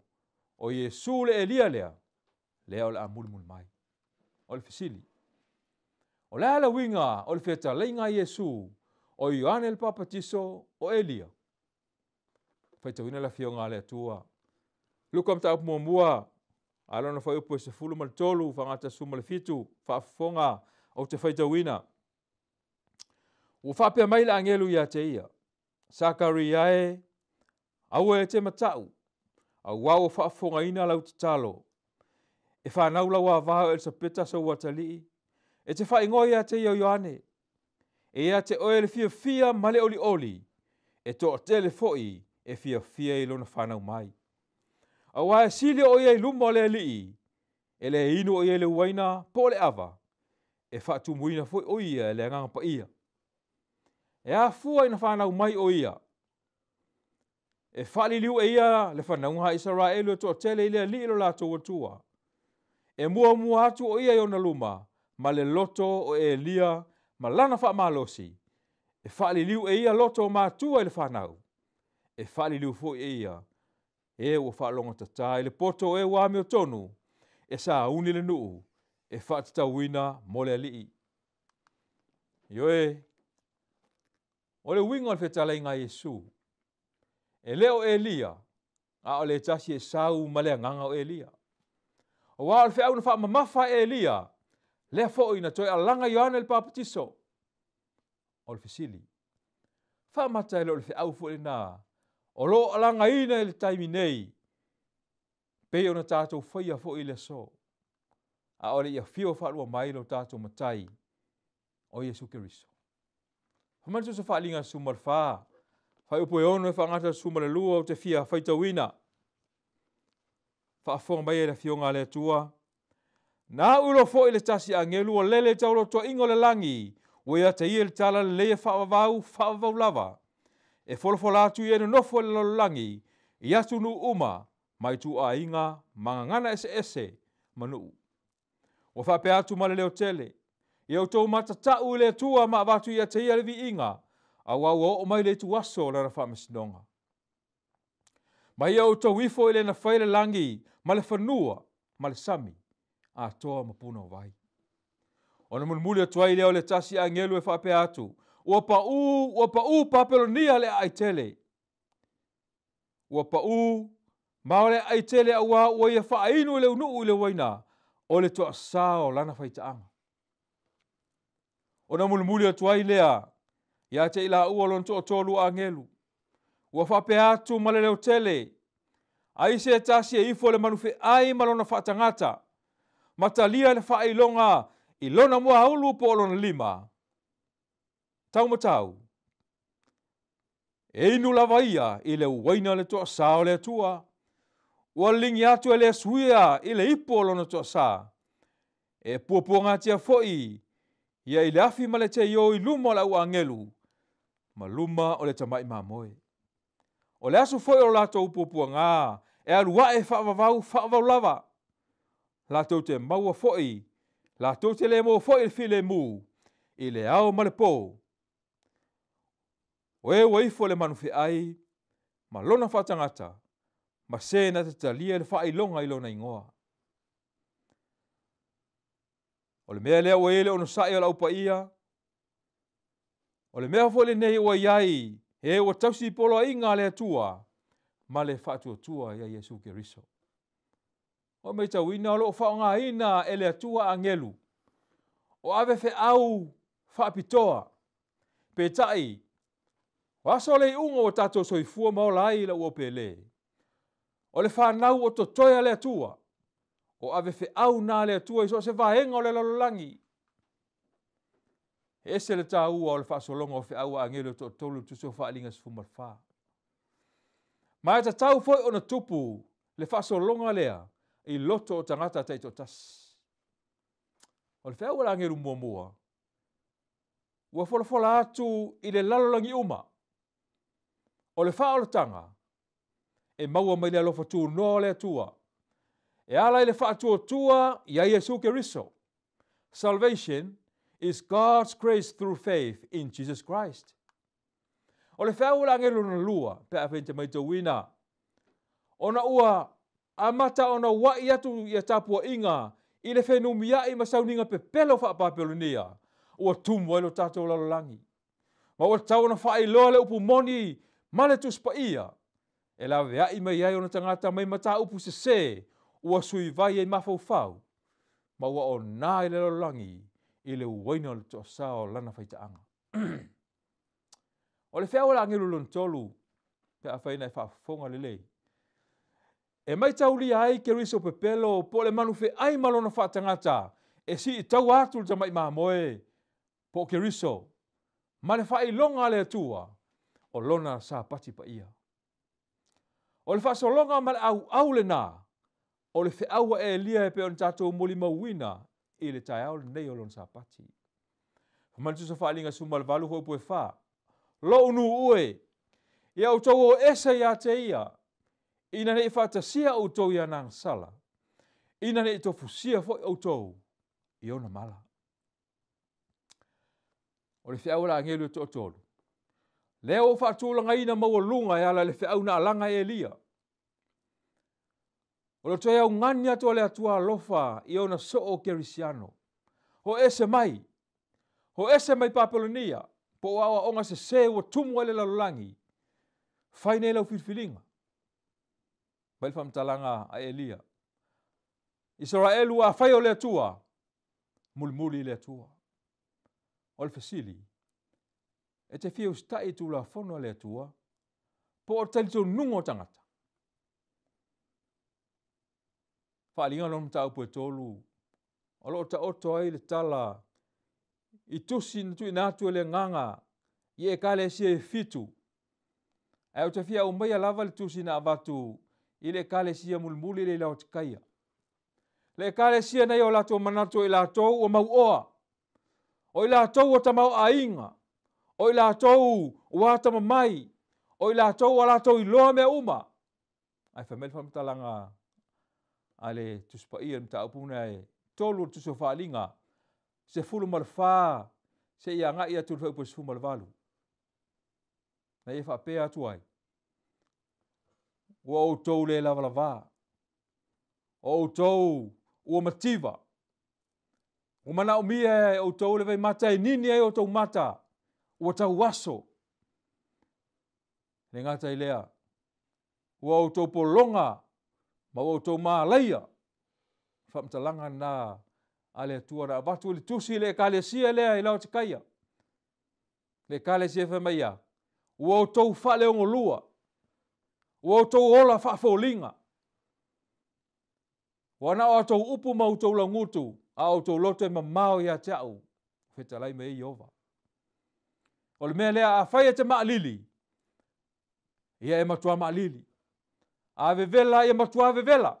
O Yesu le Elia lea. Lea o le amulimul mai. O le fisili. O le ala winga. O le feta leinga Yesu. O Ioane le papatiso. O Elia. Whaitawina la fio ngā le atua. Luka mta apu mua. Alona whai upo e se fulu mal tolu. Whangata suma le fitu. Whaafonga. O te whaitawina. Ua whapea mai le angelu ia te ia. Sakariae. Au e te matau. Au wau whaafonga ina lau Tatalo. E whanau lau a vahau Elisabeta sa uatali. E te whaingoia ia te ia Ioane. E ia te oe le fia male oli oli. E to tele foi e fia i lona whanau mai. Au a sili o ia i luma o le lii. E le inu o ia le uaina po le ava. E whaatu muina foi o ia e le nganga pa ia. E a fua ina whanau mai o ia. E whali liu e ia le whanaunga Israelu to tele i le li ilo la tō atua. E mua atu o ia i ona luma. Ma le loto o Elia. Ma lana wha malosi. E whaaliliu e ia loto mātua i le whanau. E whaaliliu fo e ia. E ua whaalonga tata i le poto e wā meo tonu. E sa uni le nuu. E whaatatauina mo le alii. Ioe. O le winga le whetala inga Yesu. E leo Elia. A o le tasi e sau ma le nganga o Elia. O wā le whiau na wha mamafa Elia. Lea fo ina toi alanga Ioane le papatiso. O le fisili. Wha mata e lo le whiau fo le nā. O lo alanga ina le taimi nei. Pei o na tātou whaia fo i le so. A o le ia fio whalua mai lo tātou matai. O Yesu Keriso. Whamanitu sa whaalinga sumar wha. Whai upo e ono e whangata sumar lua o te fia whaitawina. Whaafonga mai e le fionga le tua. Nā ulo fo i le tasi a ngelu o lele taulo toa ingo le langi. Wea te ia le tala le leia whaavavau lava. E wholofola atu i enu nofo le langi. I atu nu uma. Mai tu a inga. Mangangana ese manu. Wa whape atu ma le leo tele. I au tau matatau le tua ma avatu i a te ia le VIIGA. A wau o mai le tu aso la na whamasinonga. Mai au tau ifo i le na whaile langi. Ma le whanua. Ma le sami. A toa mapuna o vai. Ona mulmuli atuai leo le tasi a ngelu e whape atu. Ua pa papelonia le aitele. Ua pa ma le aitele a ua ia whainu le unu le waina. O le toa sao lana whaitaanga. Ona mulmuli atuai lea. Ia te ila ua lon toa tolu a ngelu. Ua whape atu ma le leo tele. Aise tasi e ifo le manufe ai malona whaatangata. Matalia le whailonga i lona mua haulu po lona lima. Tau matau. E inu lava ia i le uwaina le toa sao le atua. Ua lingi atu e le suia i le ipo lona toa sa. E puapua ngatia foi. Ia i le afi ma le te io i luma la ua angelu. Ma luma o le tamai mamoe. O le asu foi o lato puapua ngā. E alua e whaavavau lava. Lato te maua foi. Lato te le mo foi le file mu. I le au ma le po. O e waifo le manufe ai. Ma lona whatangata. Ma se na te talia le whailonga i lona ingoa. O le mea lea o ele ono sai o la upa ia. O le mea fo le nei o iai. He o tausi polo a inga le atua. Ma le whaatua tua ia Yesu Keriso. O mei tau ina o loo whaonga ina ele atua angelu. O ave fe au Faapitoa. Pe tai. Waso le ungo o tato soifua maolai la uopele. O le FANAU o totoia le atua. O ave fe au na le atua iso se vahenga o le lalolangi. Ese le tau o le whaasolonga o fe au angelu to tolu tuso whaalinga sfumarfa. Mai ta tau foi o na tupu le whaasolonga lea. I loto o tangata teito tas. O le whea wala ngeru mua. Ua wholafola atu i le lalolangi uma. O le whaolotanga. E maua mai le alofa tu no le atua. E ala i le whaatua tua ia Yesu Keriso. Salvation is God's grace through faith in Jesus Christ. O le whea wala ngeru na lua. Pea whente mai tawina. Ona ua amata ona wai atu ia Tapuaiga i le whenumia i masauninga pepelo whaapapelonia. Ua tumu elo tātou lalolangi. Ma ua tau na whaailoa le upu moni ma le tuspaia. E la vea i mai ai ona tangata mai mata upu se. Ua sui vai e mafaufau. Ma ua o nā i le lalolangi i le uwaina le toa sao lana whaitaanga. O le whea wala angiru lontolu. Pea whaina e whaafonga lelei. E mai tauli ai Keriso pepelo po le manufe ai malona whaatangata. E si i tau atu le tamai mamoe po Keriso. Ma le whailonga le atua o lona sa pati pa ia. O le whaasolonga ma le au le nā. O le whiaua e lia e pe on tātou moli mauina i le tai au le nei o lona sa pati. Whamanitu sa whaalinga suma le valu hoi po e wha. Lo unu ue. Ia au tau o esa ia te ia. Ina ne whaatasia au tau ia nang sala. Ina ne tofusia fo au tau i ona mala. O le whiaura angelu to tolu. Leo whaatūlanga ina maua lunga e ala le whiau na alanga e Elia. O lo toi au ngani atu le atua alofa i ona soo kerisiano. Ho ese mai Papelonia, po awa onga se ua tumu ele lalulangi. Whaine lau whirwhiringa. Bail whamtalanga a Elia. Israelu a whai o le atua, mulimuli le atua. O le fasili, e te whiu stai tu la whono le atua, po o talito nungo tangata. Whaalinga lom tau pue tolu, o lo ta oto ai le tala, i tusi na tu inatu le nganga, i e kale si e fitu. E o te whia o mai lava le tusi na avatu, i le kale si e mulimuli le lau te kaia. Le kale sia nei o lato manato i latou o mau oa. O i latou o tamau ainga. O i latou o atama mai. O i latou o latou i loa mea uma. Ai whamel whamtalanga ale tuspa ia mta upuna e tolu tuso whaalinga. Se fulu malwha. Se ia ngai atu rwaupo se fulu malwalu. Na e whapea atu ai. Ua o tou le lavalava. O tou ua mativa. O mana o mia e o tau le vai mata e nini e o tau mata. Ua tau waso. Le ngata i lea. Ua o tau polonga. Ma o tau maa laia. Whamtalanga na ale atua na watu li tusi le kale sia lea i lau te kaia. Le kale sia whamaia. Ua o tau whale ongo lua. Ua o tau ola whaafolinga. Wana o tau upu mau tau langutu, a o tau loto e mamao ia te au, whetalai me i ova. O le mea lea a whai e te maa lili, ia e matua maa lili. A vevela ia matua vevela.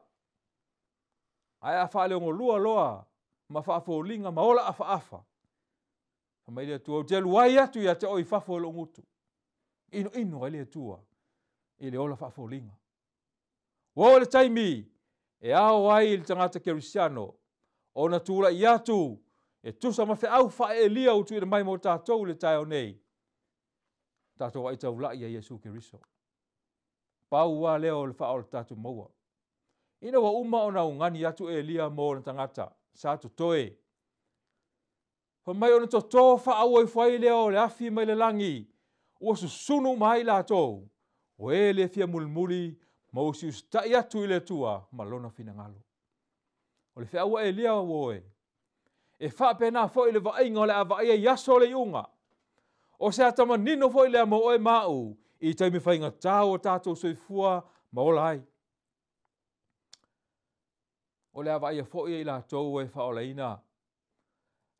Ai a whaale ongo lua loa, ma whaafolinga ma ola afa afa. Mai lea tua, o te luai atu ia te oi whafo lo ngutu. Ino ai lea tua, i le ola whaafolinga. Wa le taimi, e ao ai il tangata kerisiano, o na tūra i atu, e tusa ma au wha e lia utu i le mai mo tātou le tai o nei. Tātou ai tau lai a Yesu Keriso. Pau wa leo le wha o le tātou maua. Ina wa uma o na ungani atu e lia mo na tangata, sa tu toe. Pa mai o na toto wha au ai whai leo le afi mai le langi, ua susunu mai la tō, o e le fia mulmuli, ma usi ustai atu i le tua, ma lona fina ngalo. O le whea ua e lia woe. E whapena fo i le vainga o le a vaia yaso le iunga. O se atama nino fo i le mo oe mau, i taimi whainga tau o tātou soifua, ma ola ai. O le a vaia fo i la tau e whaola ina.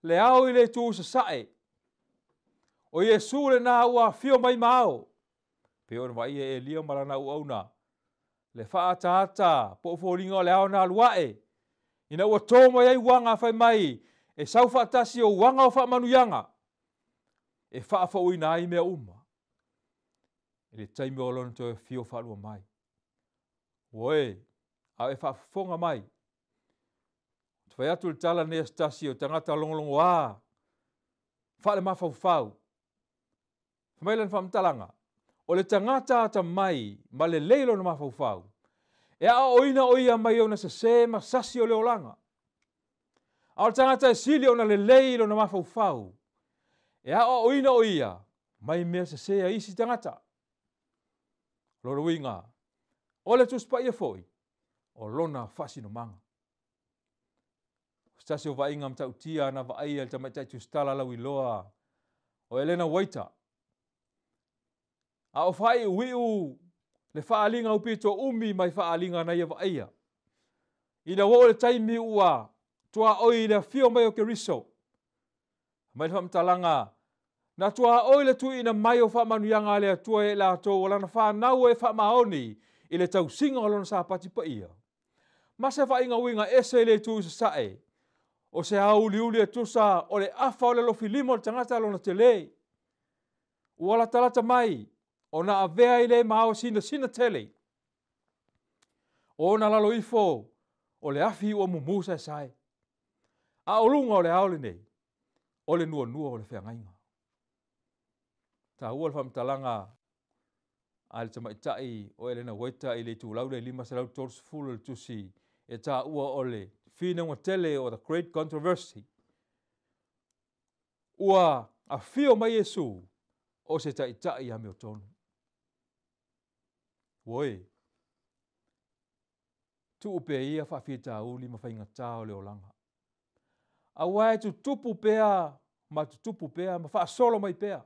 Le au i le tū sa sae. O Yesu le nā ua fio mai mao. Pe o le vaia e lia marana uauna. Le whaatata, po fōringa o le ao nā luae. Ina ua tōma iai wanga whai mai, e sau whaatasi o wanga o whaamanuyanga. E whaafau ina ai mea uma. E le taimi o lona toi fio whalua mai. Oe, au e whaafonga mai. Twai atu le tala nea stasi o tangata longolongo a. Whaale mawhau. Whamailan whamtalanga. O le tangata ata mai, ma le leilo na mawhau. E a oina oia mai o na se ma sasi o le olanga. A o tangata e sili o na le leilo na mawhau. E a oina oia, mai mea se a isi tangata. Loro winga, o le tuspa ia foi, o lona fasi no manga. Stasi o vainga mtautia na vaia le tamaitai tustala lau iloa, o Elena Waita. A o whai wiu le whaalinga upito umi mai whaalinga na ia vaia. Ina wo le taimi ua tua oi le fio mai o Keriso. Mai le whamtalanga na tua oi le tui ina mai o whamanuyanga le atua e la tō wala na whanau e whamaoni i le tau singa o lona sa pati pa ia. Masa whainga winga ese le tui sa sae. O se hauli uli e tusa o le afa o le lofi limo le tangata lona te le. Uala talata mai. O na avea i le mao sina tele. O na lalo ifo, o le afi o mumusa e sae. A olunga o le aole nei, o le nua o le wheangainga. Ta ua le whamtalanga a le tamaitai o ele na waita i le tūlau le 5 le tusi e ta ua o le whina tele o the great controversy. Ua a whio mai Yesu o se taitai a meo tonu. Woi, tu upe ia whawhita uli ma whainga tāo le olanga. A wai tu tupu pea, ma tu tupu pea, ma wha solo mai pea.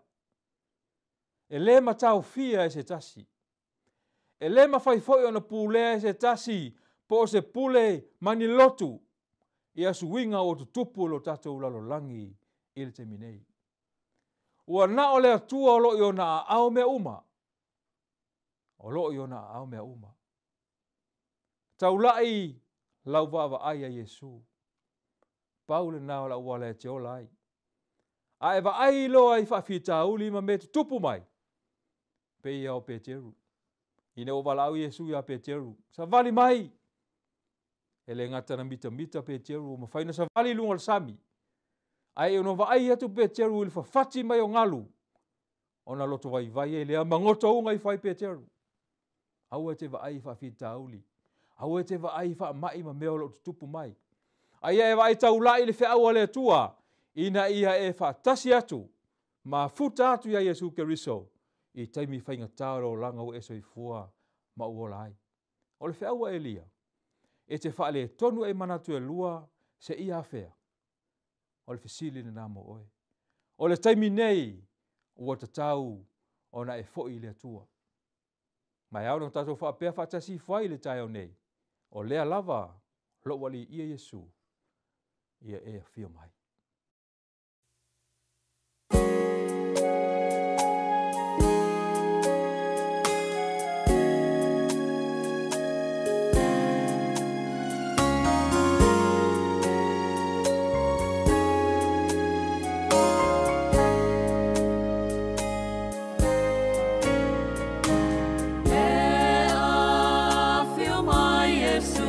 E le ma tau fia e se tasi. E le ma whaifoi o na pulea e se tasi, po se pule mani lotu. Ia suinga o tu tupu lo tatou lalo langi i le teminei. Ua na o le atua o lo i o na au mea uma. O lo i o na au mea uma. Taulai lau vava ai a Yesu. Paule nao la ua le te ola ai. A eva ai loa i whawhita uli ma me tupu mai. Pe ia o Peteru. Ine o walau Yesu ia Peteru. Sa vali mai. Ele ngata na mita Peteru. Ma whaina sa vali lunga sami. Ai ono va ai atu Peteru ili whawhati mai o ngalu. Ona loto vai e lea mangoto unga i whai Peteru. Au e te va ai whawhita uli. Au e te va ai wha mai ma meo lo tupu mai. Ai e va ai taulai le whea le tua. Ina ia e whatasi atu. Ma futa atu ia Yesu Keriso. I taimi whainga tāro langa o eso i fua ma uola ai. O le whea Elia. E te wha le tonu e manatu e lua se ia whea. O le fisili na namo oe. O le taimi nei ua tatau o na e foi le tua. Mai au na tatou wha pea whatasi whai le tai o nei. O lea lava lo wali ia Yesu. Ia e whio mai. So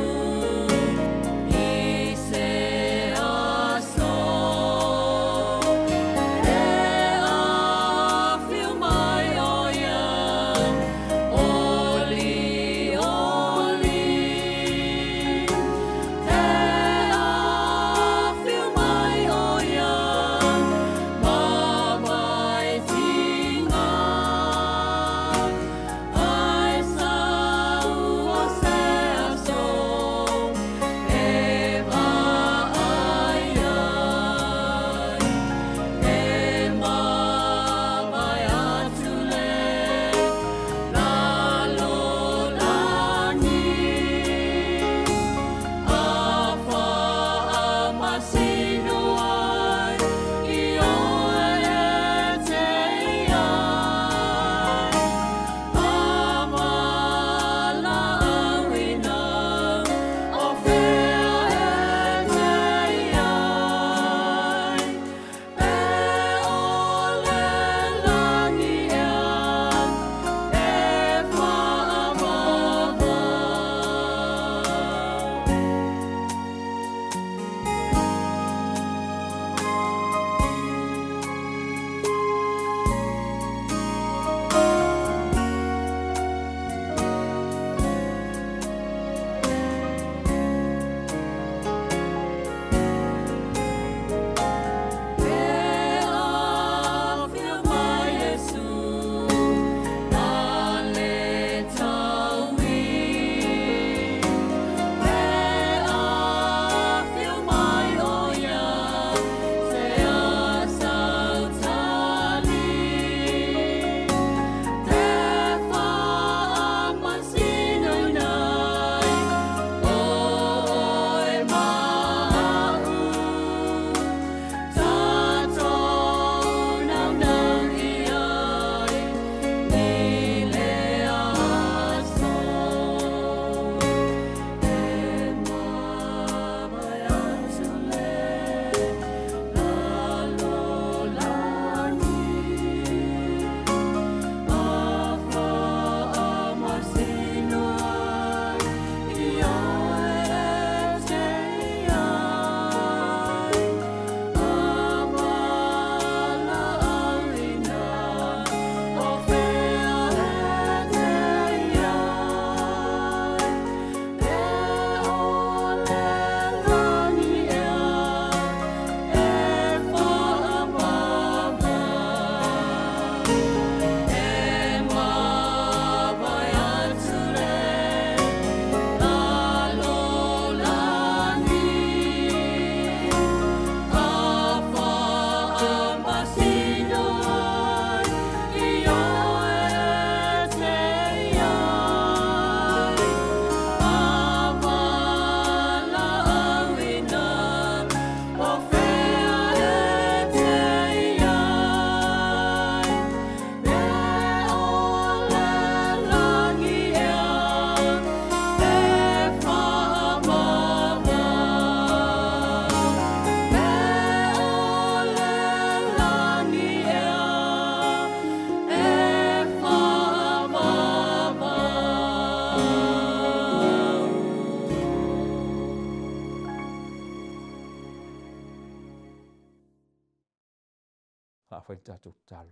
Hawhai tātou talo.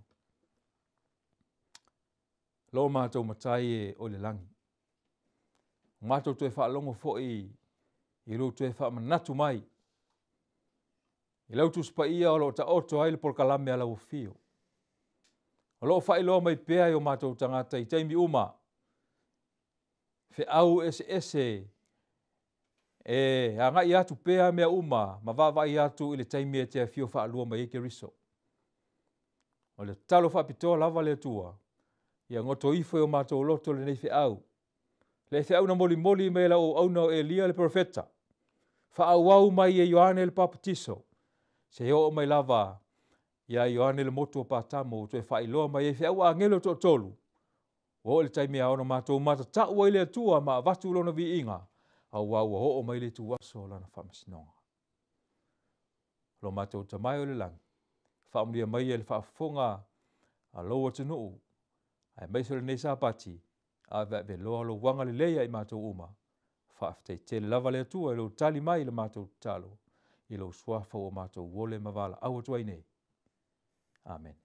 Lo mātou matai e o le langi. Mātou tue whaalongo fo'i i lo tue whaamanatu mai. I lau tuspa ia o lo ta oto ai le polkalame ala o fio. O lo Faailoa mai pea i o mātou tangata i taimi uma. Feau ese e anga i atu pea mea uma ma vava i atu i le taimi e te fio whaalua mai eke riso. O le talo Faapitoa lava le tua. Ia ngoto ifo o mātou loto le nei feau. Le feau na moli moli me la o auna o Elia le profeta. Faawau mai e Ioane le papatiso. Se o mai lava ia Ioane le motu o patamo tu e Faailoa mai e feau a ngelo to tolu. O le taimi a ona mātou mata tau le tua ma vatu lona VIIGA. Au wau o mai le tuaso lana whamasinonga. Lo mātou tamai o le langi. Whaamlia mai e le whaafonga a loa tunuu. Ai mai sore nei sapati. A ve loa lo wanga le leia i mātou uma. Whaaftai te le lava le atua i lo tali mai le mātou talo. I lo swafa o mātou wole mavala. Awa tuai nei. Amen.